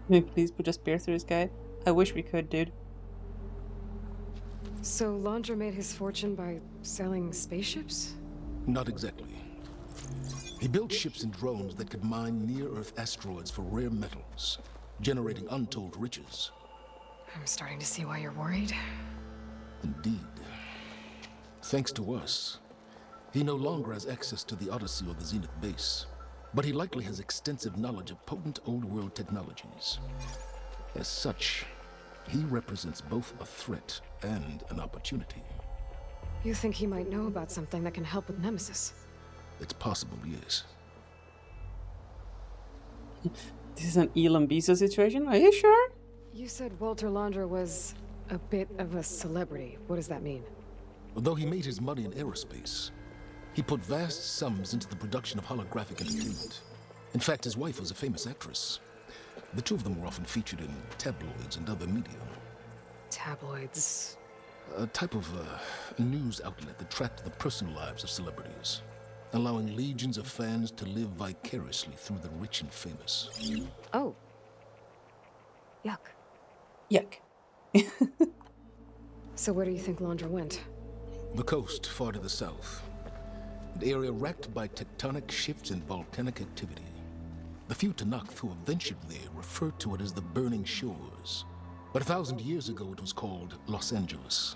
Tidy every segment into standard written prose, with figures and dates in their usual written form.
May please put a spear through his guy? I wish we could, dude. So Laundra made his fortune by selling spaceships? Not exactly. He built ships and drones that could mine near-Earth asteroids for rare metals, generating untold riches. I'm starting to see why you're worried. Indeed. Thanks to us, he no longer has access to the Odyssey or the Zenith base, but he likely has extensive knowledge of potent old-world technologies. As such, he represents both a threat and an opportunity. You think he might know about something that can help with Nemesis? It's possible, yes. This is an Elon Bezos situation? Are you sure? You said Walter Laundra was a bit of a celebrity. What does that mean? Although he made his money in aerospace, he put vast sums into the production of holographic entertainment. In fact, his wife was a famous actress. The two of them were often featured in tabloids and other media. Tabloids? A type of news outlet that tracked the personal lives of celebrities, allowing legions of fans to live vicariously through the rich and famous. Oh. Yuck. Yuck. So where do you think Laundra went? The coast, far to the south. An area racked by tectonic shifts and volcanic activity. The few Tanakh who have ventured there refer to it as the Burning Shores. But 1,000 years ago it was called Los Angeles.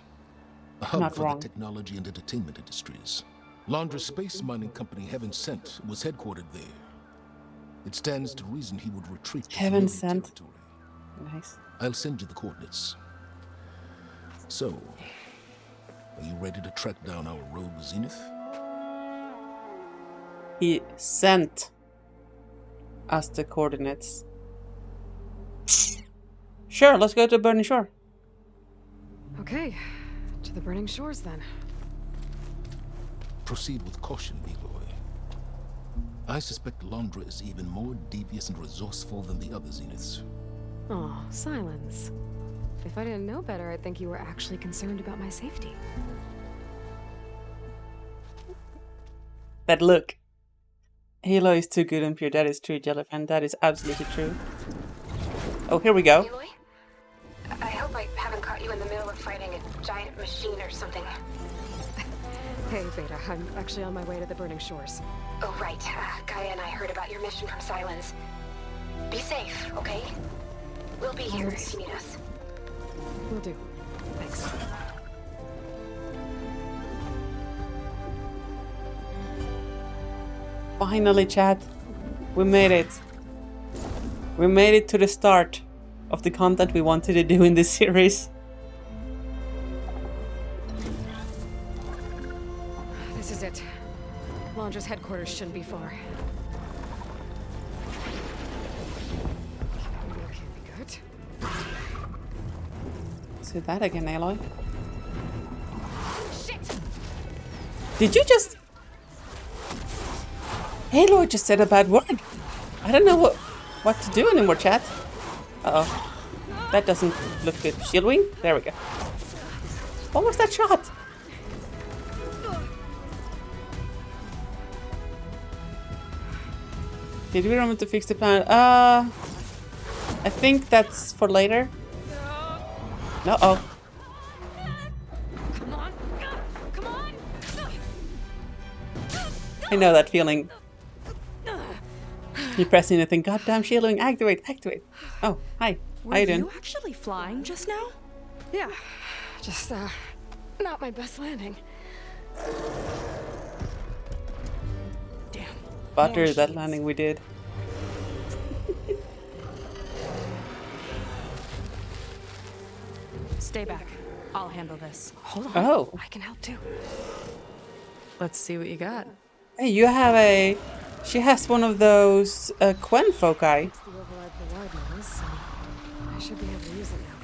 A hub Not for wrong. the technology and entertainment industries. Laundra's space mining company, Heaven Sent, was headquartered there. It stands to reason he would retreat to Heaven familiar Sent. territory. Nice. I'll send you the coordinates. So, are you ready to track down our rogue Zenith? He sent us the coordinates. Sure, let's go to Burning Shore. Okay, to the Burning Shores then. Proceed with caution, B-boy. I suspect Laundra is even more devious and resourceful than the other Zeniths. Aw, silence. If I didn't know better, I'd think you were actually concerned about my safety. That look. Halo is too good and pure. That is true, Jellyfan. That is absolutely true. Oh, here we go. Aloy? I hope I haven't caught you in the middle of fighting a giant machine or something. Hey, Beta, I'm actually on my way to the Burning Shores. Oh, right. Gaia and I heard about your mission from Silence. Be safe, okay? We'll be here if you need us. Will do. Thanks. Finally, chat. We made it. We made it to the start of the content we wanted to do in this series. This is it. Laundra's headquarters shouldn't be far. That can't be good. Say that again, Aloy. Shit! Did you just... Aloy just said a bad word. I don't know what to do anymore, chat. Uh-oh. That doesn't look good. Shield wing? There we go. What was that shot? Did we remember to fix the planet? I think that's for later. Uh-oh. Come on! Come on! I know that feeling. You press anything, goddamn shielding, activate, activate. Oh, hi. How you doing? Were you actually flying just now? Yeah, just, not my best landing. Damn. Butter, more that sheets. landing we did. Stay back. I'll handle this. Hold on. Oh. I can help too. Let's see what you got. Hey, you have a... She has one of those Quen foci. It's the override for wide noise, so I should be able to use it now.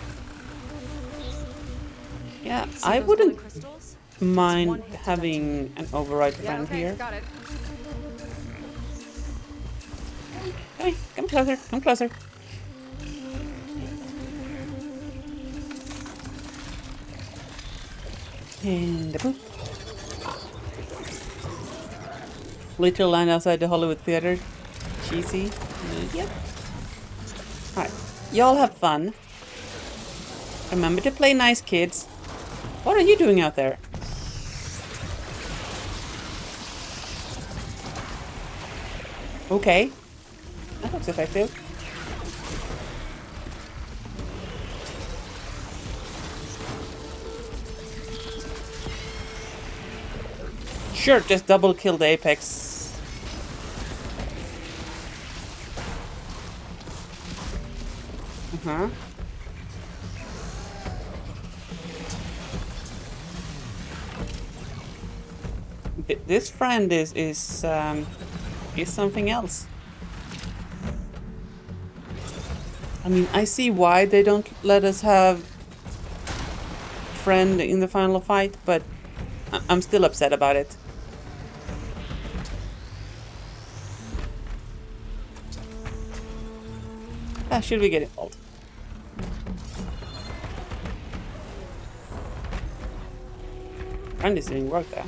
Yeah, See I those wouldn't glowing crystals? mind one hit to having an override Yeah, friend okay, here. got it. Hey, come closer, come closer. And the poop. Literal line outside the Hollywood Theater. Cheesy. Yep. Alright. Y'all have fun. Remember to play nice, kids. What are you doing out there? Okay. That looks effective. Sure, just double kill the apex. Uh-huh. This friend is something else. I mean, I see why they don't let us have friend in the final fight, but I'm still upset about it. Ah, should we get involved? Friend is doing work there.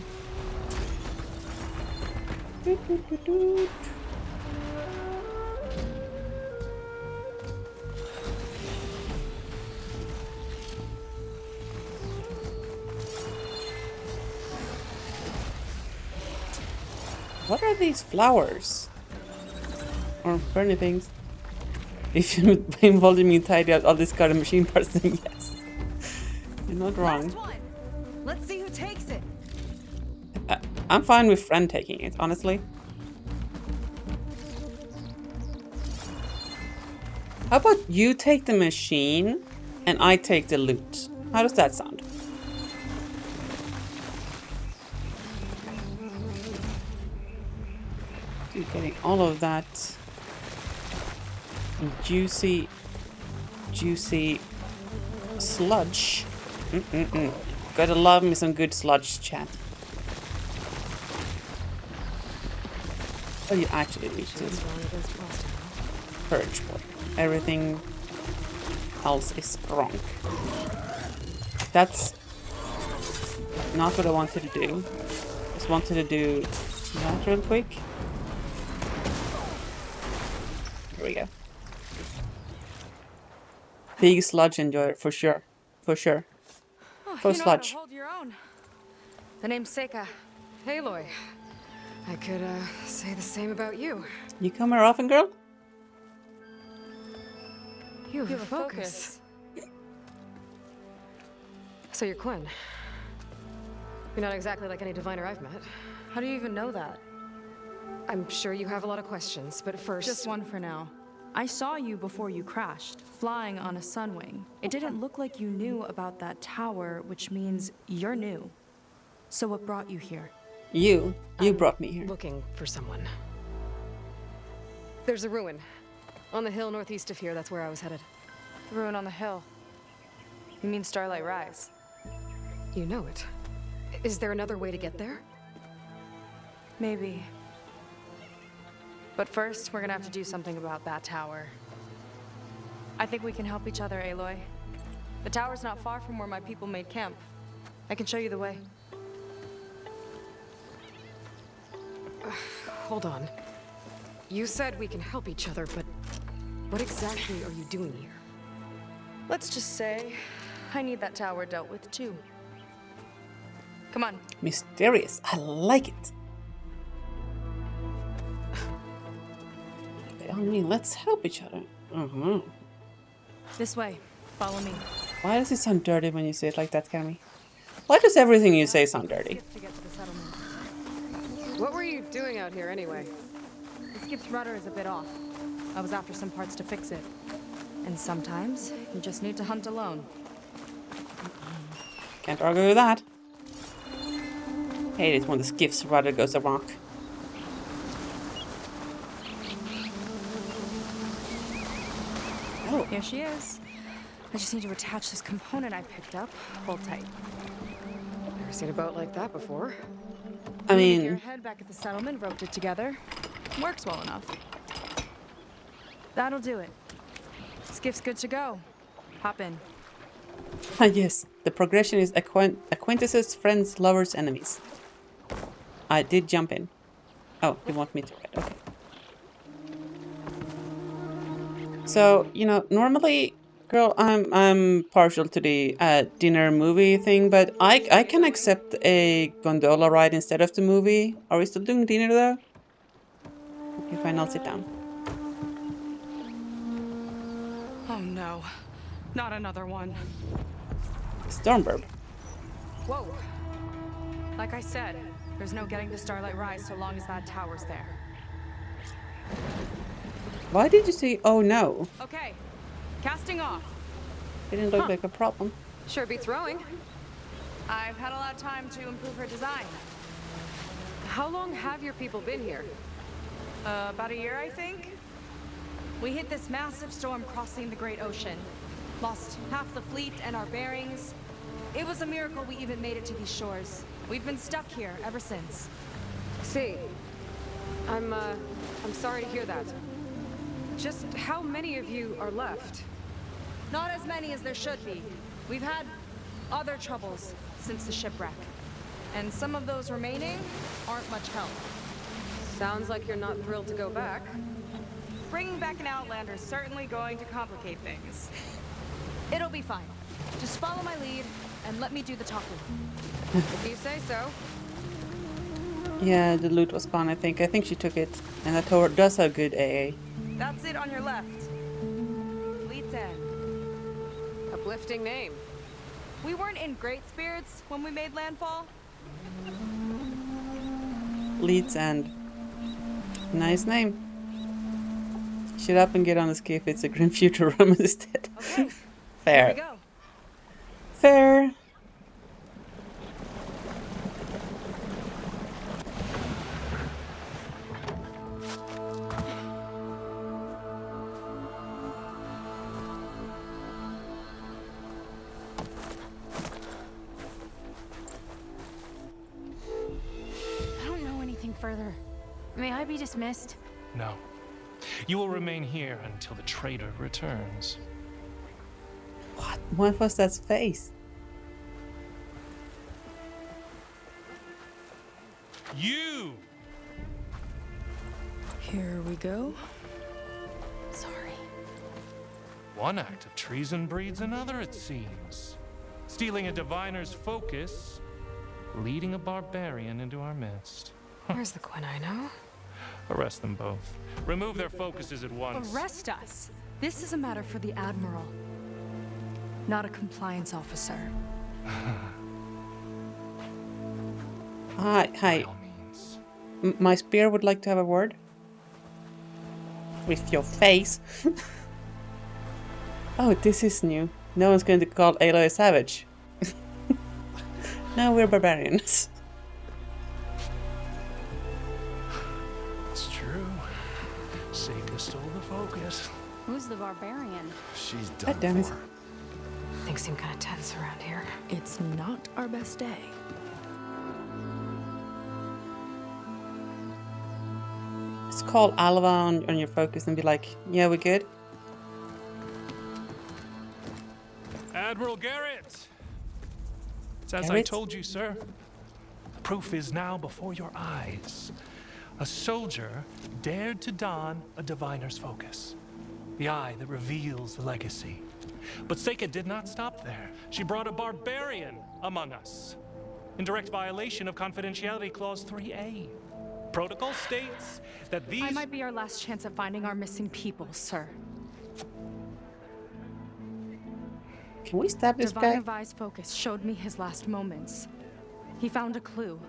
What are these flowers? Or burning things? If you involve me in tidy up all discarded machine parts, then yes. You're not wrong. Let's see who takes it. I'm fine with friend taking it, honestly. How about you take the machine and I take the loot? How does that sound? You're getting all of that juicy sludge. Gotta love me some good sludge, chat. What do you actually need to purge for? Everything else is wrong. That's not what I wanted to do. Just wanted to do that real quick. Here we go. Big sludge enjoyer for sure. For sure. For sludge. Hold your own. The name's Seika. Aloy. I could say the same about you. You come here often, girl? You have a focus. So you're Quinn. You're not exactly like any diviner I've met. How do you even know that? I'm sure you have a lot of questions, but first... Just one for now. I saw you before you crashed, flying on a sunwing. It didn't look like you knew about that tower, which means you're new. So what brought you here? You brought me here. Looking for someone. There's a ruin. On the hill northeast of here, that's where I was headed. The ruin on the hill. You mean Starlight Rise? You know it. Is there another way to get there? Maybe. But first, we're gonna have to do something about that tower. I think we can help each other, Aloy. The tower's not far from where my people made camp. I can show you the way. Hold on. You said we can help each other, but what exactly are you doing here? Let's just say I need that tower dealt with too. Come on. Mysterious. I like it. I mean, let's help each other. This way. Follow me. Why does it sound dirty when you say it like that, Cammy? Why does everything you say sound dirty? To get to the settlement. What were you doing out here anyway? The skip's rudder is a bit off. I was after some parts to fix it. And sometimes you just need to hunt alone. Can't argue with that. Hate it when the skiff's rudder goes awry. Oh, Here she is. I just need to attach this component I picked up. Hold tight. Never seen a boat like that before. I Your mean, head back at the settlement, roped it together. Works well enough. That'll do it. Skiff's good to go. Hop in. yes, the progression is acquaintances, friends, lovers, enemies. I did jump in. Oh, you want me to read? Okay. So, you know, normally, girl, I'm partial to the dinner movie thing, but I can accept a gondola ride instead of the movie. Are we still doing dinner though? Okay, fine, I'll sit down. Oh no, not another one. Stormburb. Whoa. Like I said, there's no getting to Starlight Rise so long as that tower's there. Why did you say, oh no? Okay, casting off. Didn't look like a problem. Sure beats rowing. I've had a lot of time to improve her design. How long have your people been here? About a year, I think. We hit this massive storm crossing the Great Ocean. Lost half the fleet and our bearings. It was a miracle we even made it to these shores. We've been stuck here ever since. See, I'm sorry to hear that. Just how many of you are left? Not as many as there should be. We've had other troubles since the shipwreck. And some of those remaining aren't much help. Sounds like you're not thrilled to go back. Bringing back an Outlander is certainly going to complicate things. It'll be fine. Just follow my lead and let me do the talking. If you say so. Yeah, the loot was gone, I think. I think she took it. And that tower does have good AA. That's it on your left. Fleet's End. Uplifting name. We weren't in great spirits when we made landfall. Leeds End. Nice name. Shut up and get on the skiff. It's a grim future room instead. Okay, Fair. here we go. Fair. I don't know anything further. May I be dismissed? No. You will remain here until the traitor returns. What was that face? You! Here we go. Sorry. One act of treason breeds another, it seems. Stealing a diviner's focus, leading a barbarian into our midst. Where's the Quinino? Arrest them both. Remove their focuses at once. Arrest us. This is a matter for the Admiral, not a compliance officer. Hi. By all means. My spear would like to have a word. With your face. Oh, this is new. No one's going to call Aloy a savage. No, we're barbarians. It's true. Seika stole the focus. Who's the barbarian? She's God done damn it. for. Things seem kind of tense around here. It's not our best day. Just call Alva on your focus and be like, yeah, we good? Admiral Garrett! It's as I Garrett? told you, sir. The proof is now before your eyes. A soldier dared to don a diviner's focus. The eye that reveals the legacy. But Seika did not stop there. She brought a barbarian among us. In direct violation of Confidentiality Clause 3A. Protocol states that these... I might be our last chance at finding our missing people, sir. Can we stab this guy? Divine Vi's focus showed me his last moments. He found a clue.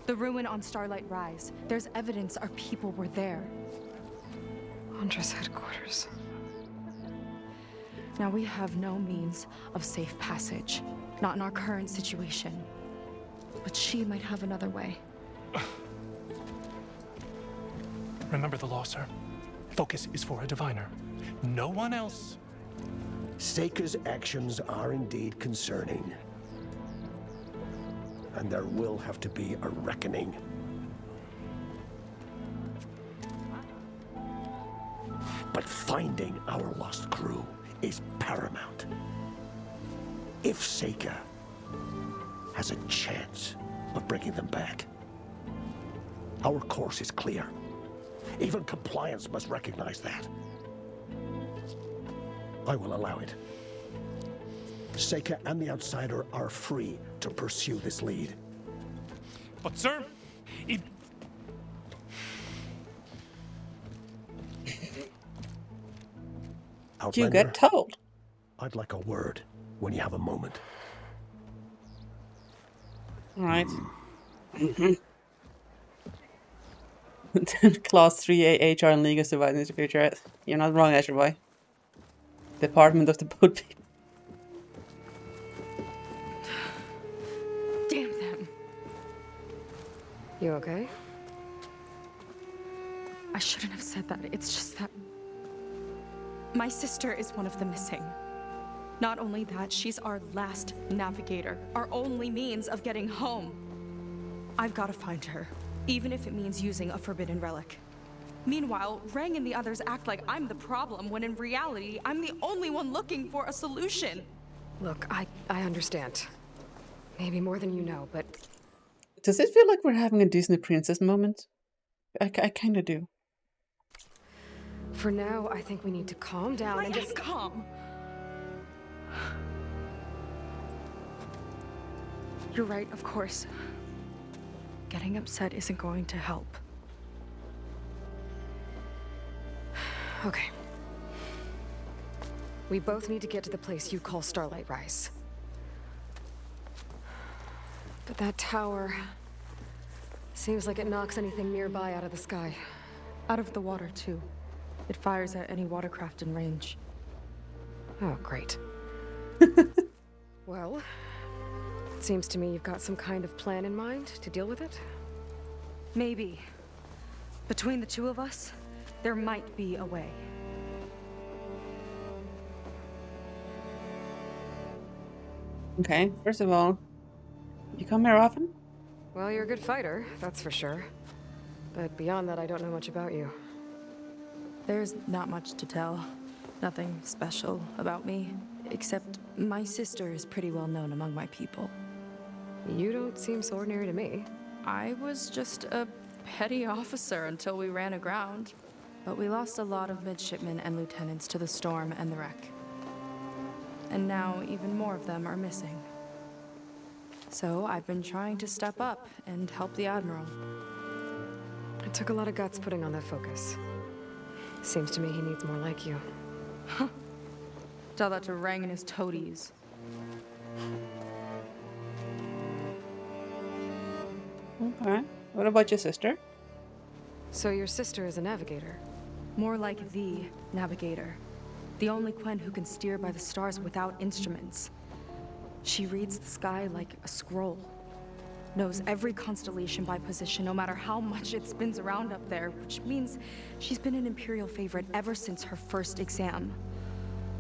The ruin on Starlight Rise. There's evidence our people were there. Huntress headquarters. Now we have no means of safe passage. Not in our current situation. But she might have another way. Remember the law, sir. Focus is for a diviner. No one else. Seika's actions are indeed concerning. And there will have to be a reckoning. But finding our lost crew is paramount. If Seika has a chance of bringing them back, our course is clear. Even compliance must recognize that. I will allow it. Seika and the Outsider are free to pursue this lead. But sir, if... You Outlander, get told. I'd like a word when you have a moment. All right. Class 3A HR and legal surviving into future. You're not wrong, Asher Boy. Department of the Boat People. Damn them. You okay? I shouldn't have said that. It's just that my sister is one of the missing. Not only that, she's our last navigator, our only means of getting home. I've got to find her, even if it means using a forbidden relic. Meanwhile, Rang and the others act like I'm the problem, when in reality, I'm the only one looking for a solution. Look, I understand. Maybe more than you know, but Does it feel like we're having a Disney princess moment? I kind of do. for now, I think we need to calm down and just... Calm. You're right, of course. Getting upset isn't going to help. Okay. We both need to get to the place you call Starlight Rise. But that tower... seems like it knocks anything nearby out of the sky. Out of the water, too. It fires at any watercraft in range. Oh, great. Well, it seems to me you've got some kind of plan in mind to deal with it. Maybe. Between the two of us, there might be a way. Okay, first of all, you come here often? Well, you're a good fighter, that's for sure. But beyond that, I don't know much about you. There's not much to tell. Nothing special about me, except my sister is pretty well known among my people. You don't seem so ordinary to me. I was just a petty officer until we ran aground. But we lost a lot of midshipmen and lieutenants to the storm and the wreck. And now even more of them are missing. So I've been trying to step up and help the Admiral. It took a lot of guts putting on that focus. Seems to me he needs more like you. Tell that to Rang and his toadies. Okay. What about your sister? So your sister is a navigator? More like the navigator. The only Quen who can steer by the stars without instruments. She reads the sky like a scroll. Knows every constellation by position, no matter how much it spins around up there, which means she's been an Imperial favorite ever since her first exam.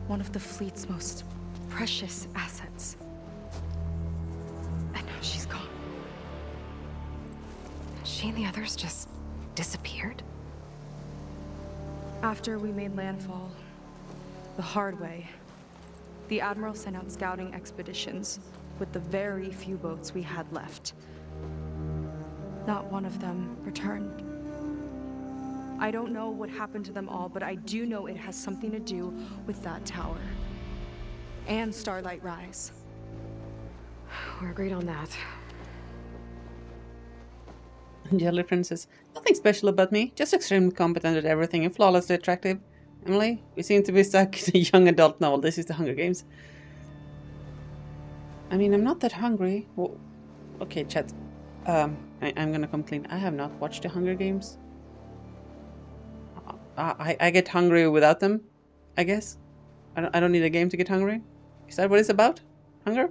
One of the fleet's most precious assets. And now she's gone. She and the others just disappeared? After we made landfall, the hard way, the Admiral sent out scouting expeditions with the very few boats we had left. Not one of them returned. I don't know what happened to them all, but I do know it has something to do with that tower. And Starlight Rise. We're agreed on that. The other friend says, nothing special about me, just extremely competent at everything and flawlessly attractive. Emily, we seem to be stuck in a young adult novel. This is the Hunger Games. I mean, I'm not that hungry. Well, okay, chat. I'm gonna come clean. I have not watched the Hunger Games. I get hungry without them, I guess. I don't need a game to get hungry. Is that what it's about? Hunger?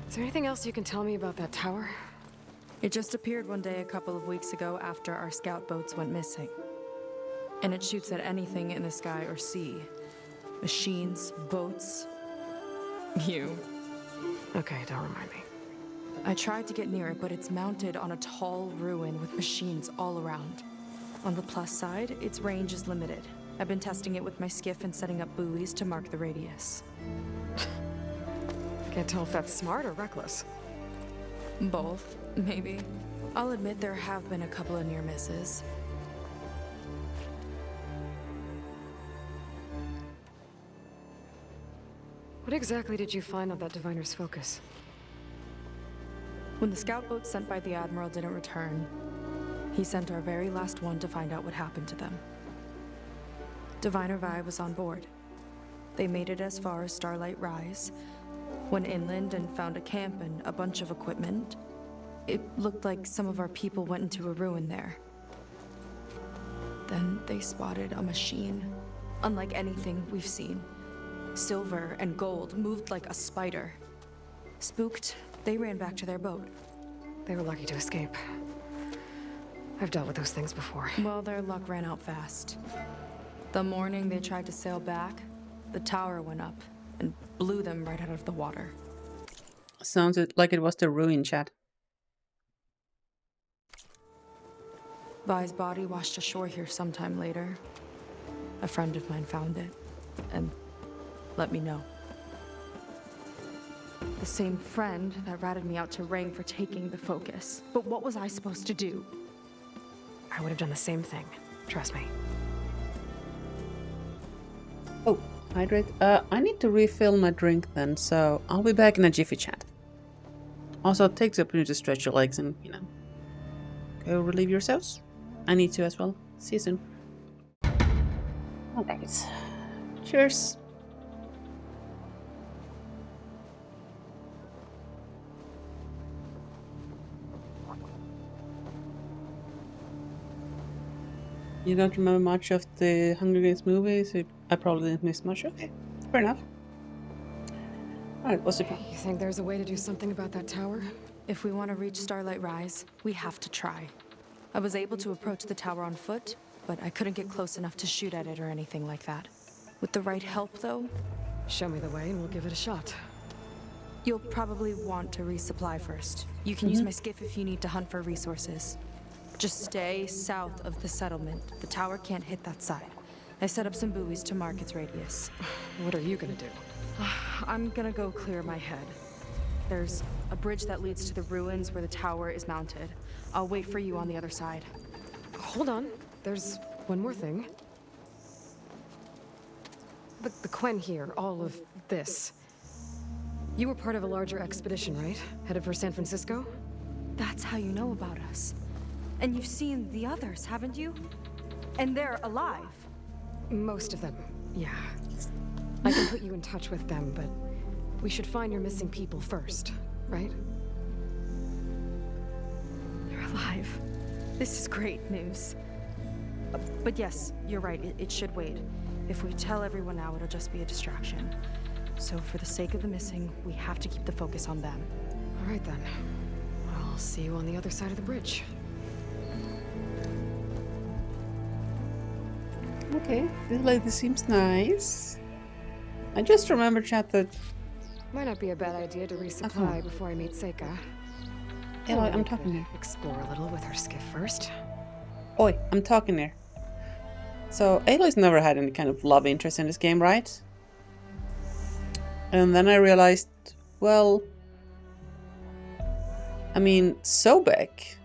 Is there anything else you can tell me about that tower? It just appeared one day a couple of weeks ago after our scout boats went missing. And it shoots at anything in the sky or sea. Machines, boats, you. Okay, don't remind me. I tried to get near it, but it's mounted on a tall ruin with machines all around. On the plus side, its range is limited. I've been testing it with my skiff and setting up buoys to mark the radius. Can't tell if that's smart or reckless. Both, maybe. I'll admit there have been a couple of near misses. What exactly did you find on that diviner's focus? When the scout boat sent by the Admiral didn't return, he sent our very last one to find out what happened to them. Diviner Vi was on board. They made it as far as Starlight Rise, went inland and found a camp and a bunch of equipment. It looked like some of our people went into a ruin there. Then they spotted a machine, unlike anything we've seen. Silver and gold moved like a spider. Spooked, they ran back to their boat. They were lucky to escape. I've dealt with those things before. Well, their luck ran out fast. The morning they tried to sail back, the tower went up and blew them right out of the water. Sounded like it was the ruin, chat. Vi's body washed ashore here sometime later. A friend of mine found it and let me know. The same friend that ratted me out to Rang for taking the focus. But what was I supposed to do? I would have done the same thing. Trust me. Oh, hydrate. I need to refill my drink then, so I'll be back in a jiffy, chat. Also, take the opportunity to stretch your legs and, go relieve yourselves. I need to as well. See you soon. Alright. Cheers. You don't remember much of the Hunger Games movie, so I probably didn't miss much. Okay, fair enough. Alright, what's the plan? You think there's a way to do something about that tower? If we want to reach Starlight Rise, we have to try. I was able to approach the tower on foot, but I couldn't get close enough to shoot at it or anything like that. With the right help, though, Show me the way and we'll give it a shot. you'll probably want to resupply first. You can use my skiff if you need to hunt for resources. Just stay south of the settlement. The tower can't hit that side. I set up some buoys to mark its radius. What are you gonna do? I'm gonna go clear my head. There's a bridge that leads to the ruins where the tower is mounted. I'll wait for you on the other side. Hold on. There's one more thing. The Quen here, all of this. You were part of a larger expedition, right? Headed for San Francisco? That's how you know about us. And you've seen the others, haven't you? And they're alive. Most of them, yeah. I can put you in touch with them, but we should find your missing people first, right? They're alive. This is great news. But yes, you're right, it should wait. If we tell everyone now, it'll just be a distraction. So for the sake of the missing, we have to keep the focus on them. All right then. I'll see you on the other side of the bridge. Okay, this lady seems nice. I just remember, chat, that... Might not be a bad idea to resupply before I meet Seika. Hey, I'm talking here. Explore a little with her skiff first. Oi, I'm talking here. So, Aloy's never had any kind of love interest in this game, right? And then I realized, well... I mean, Sobek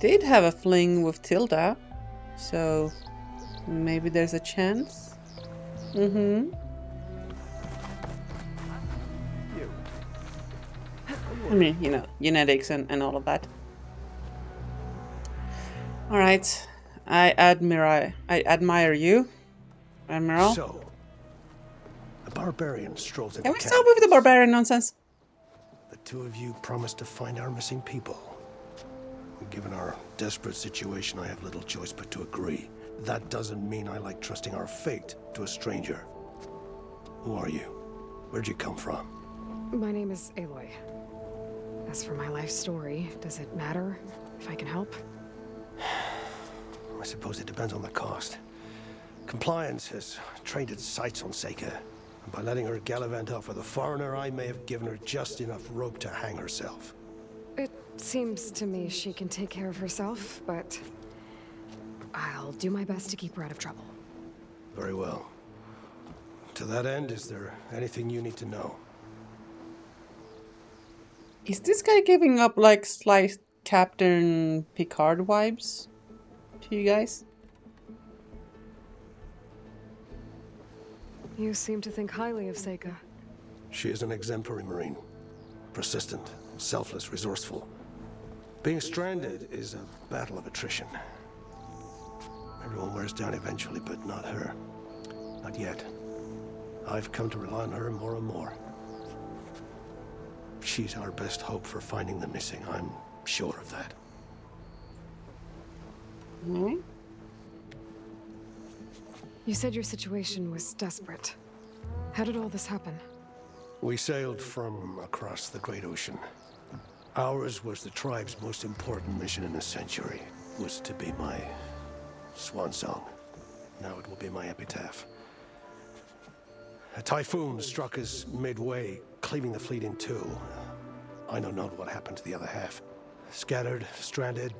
did have a fling with Tilda. So, maybe there's a chance? I mean, genetics and all of that. Alright. I admire you, Admiral. So, a barbarian strolls into Can we camp. stop with the barbarian nonsense? The two of you promised to find our missing people. Given our desperate situation, I have little choice but to agree. That doesn't mean I like trusting our fate to a stranger. Who are you? Where'd you come from? My name is Aloy. As for my life story, does it matter if I can help? I suppose it depends on the cost. Compliance has trained its sights on Seika. And by letting her gallivant off with a foreigner, I may have given her just enough rope to hang herself. It seems to me she can take care of herself, but I'll do my best to keep her out of trouble. Very well. To that end, is there anything you need to know? Is this guy giving up like slight Captain Picard vibes to you guys? You seem to think highly of Seika. She is an exemplary Marine. Persistent, selfless, resourceful. Being stranded is a battle of attrition. Everyone wears down eventually, but not her. Not yet. I've come to rely on her more and more. She's our best hope for finding the missing. I'm sure of that. Hmm? You said your situation was desperate. How did all this happen? We sailed from across the Great Ocean. Ours was the tribe's most important mission in a century. It was to be my swan song. Now it will be my epitaph. A typhoon struck us midway, cleaving the fleet in two. I know not what happened to the other half. Scattered, stranded,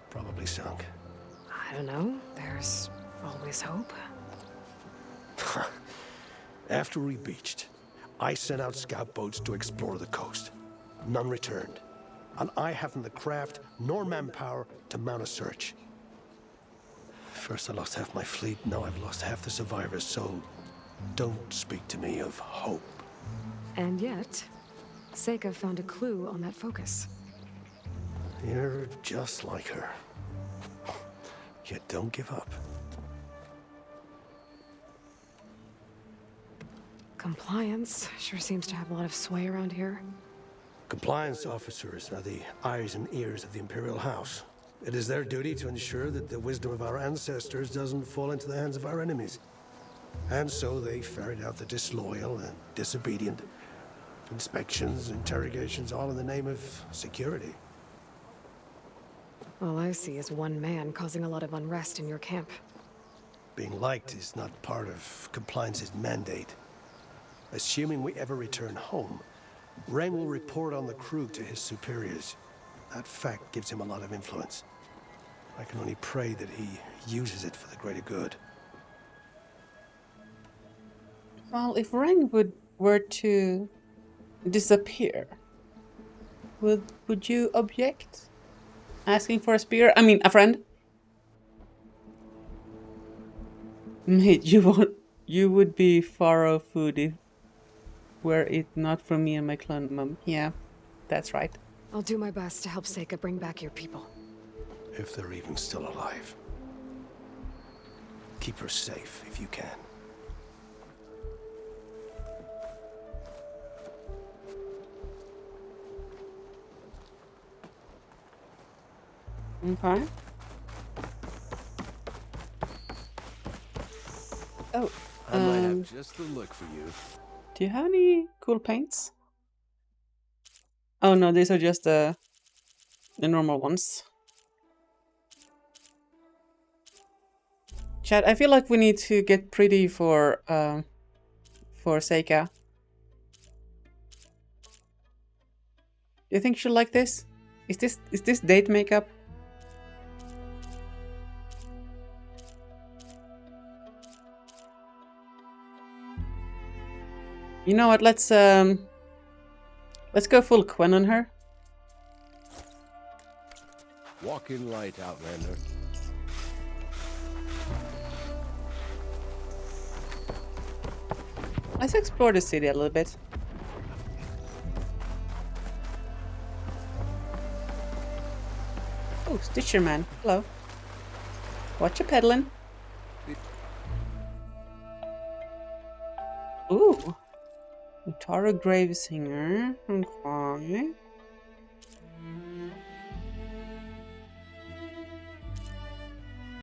probably sunk. I don't know. There's always hope. After we beached, I sent out scout boats to explore the coast. None returned. And I haven't the craft nor manpower to mount a search. First I lost half my fleet, now I've lost half the survivors, so don't speak to me of hope. And yet, Seika found a clue on that focus. You're just like her. Yet don't give up. Compliance sure seems to have a lot of sway around here. Compliance officers are the eyes and ears of the Imperial House. It is their duty to ensure that the wisdom of our ancestors doesn't fall into the hands of our enemies. And so they ferret out the disloyal and disobedient. Inspections, interrogations, all in the name of security. All I see is one man causing a lot of unrest in your camp. Being liked is not part of Compliance's mandate. Assuming we ever return home, Ren will report on the crew to his superiors. That fact gives him a lot of influence. I can only pray that he uses it for the greater good. Well, if Rang were to disappear, would you object? Asking for a spear? I mean, a friend? Mate, you would be far-off food if were it not for me and my clone mom. Yeah, that's right. I'll do my best to help Seika bring back your people. If they're even still alive. Keep her safe if you can. Okay. Oh, I might have just the look for you. do you have any cool paints? Oh no, these are just the normal ones. Chad, I feel like we need to get pretty for Seika. Do you think she'll like this? Is this date makeup? You know what? Let's go full Quen on her. Walk in light, Outlander. Let's explore the city a little bit. Oh, Stitcher Man. Hello. Watch your peddling. Ooh. Utara Gravesinger. Okay.